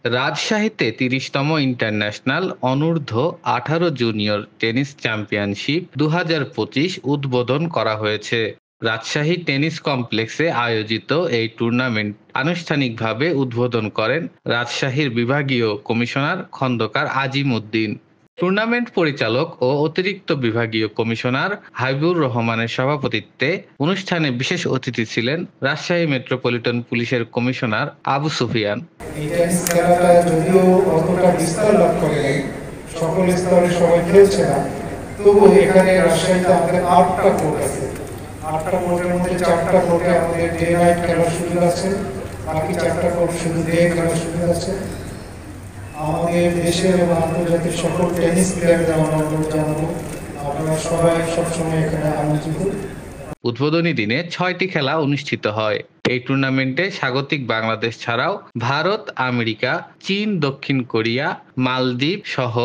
রাজশাহীতে ৩০তম international অনূর্ধ্ব-১৮ junior tennis championship ২০২৫ উদ্বোধন করা হয়েছে। রাজশাহী টেনিস কমপ্লেক্সে আয়োজিত এই টুর্নামেন্ট আনুষ্ঠানিকভাবে উদ্বোধন করেন রাজশাহীর বিভাগীয় কমিশনার খন্দকার আজিম উদ্দিন। টুর্নামেন্ট পরিচালক ও অতিরিক্ত বিভাগীয় কমিশনার হাবিবুর রহমানের সভাপতিত্বে অনুষ্ঠানে বিশেষ অতিথি ছিলেন রাজশাহী মেট্রোপলিটন পুলিশের কমিশনার আবু সুফিয়ান। এই টেনিস খেলাটা যদিও অতটা বিস্তার লাভ করে নাই, সকল স্তরে সবাই খেলছে না, তবু এখানে রাজশাহীতে আমাদের ৮টা কোর্ট আছে। ৮টা কোর্টের মধ্যে 4টা কোর্টে আমাদের ডে নাইট খেলার সুযোগ আছে, বাকি 4টা কোর্ট শুধু ডে খেলার সুযোগ আছে। আমাদের দেশের এবং আন্তর্জাতিক সকল টেনিস প্লেয়ারদের আমরা অনুরোধ জানাবো, আপনারা সবাই সবসময় এখানে আমন্ত্রিত। উদ্বোধনী দিনে ৬টি খেলা অনুষ্ঠিত হয়। এই টুর্নামেন্টে স্বাগতিক বাংলাদেশ ছাড়াও ভারত, আমেরিকা, চীন, দক্ষিণ কোরিয়া, মালদ্বীপ সহ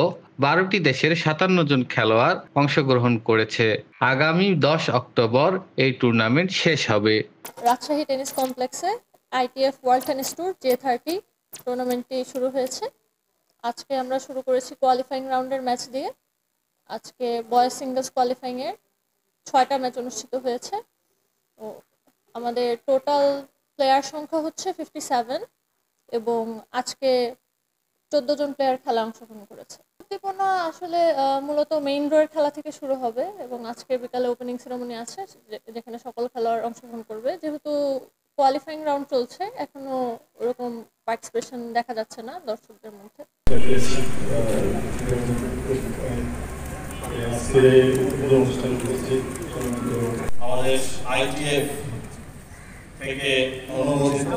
১২টি দেশের ৫৭ জন খেলোয়াড় অংশগ্রহণ করেছে। আগামী ১০ অক্টোবর এই টুর্নামেন্ট শেষ হবে। রাজশাহী টেনিস কমপ্লেক্সে ITF world tennis tour J30 টুর্নামেন্টটি শুরু হয়েছে। আজকে আমরা শুরু করেছি কোয়ালিফাইং রাউন্ডের ম্যাচ দিয়ে। আজকে বয়েজ সিঙ্গলস কোয়ালিফাইংয়ের ৬টা ম্যাচ অনুষ্ঠিত হয়েছে। ও আমাদের টোটাল প্লেয়ার সংখ্যা হচ্ছে 57 এবং আজকে 14 জন প্লেয়ার খেলা অংশগ্রহণ করেছে। উদ্দীপনা আসলে মূলত মেইন ড্রয়ের খেলা থেকে শুরু হবে এবং আজকে বিকালে ওপেনিং সেরেমনি আছে যেখানে সকল খেলোয়াড় অংশগ্রহণ করবে। যেহেতু কোয়ালিফাইং রাউন্ড চলছে, এখনো ওরকম পার্টিসিপেশন দেখা যাচ্ছে না দর্শকদের মধ্যে। আমাদের ITF থেকে অনুমোদিত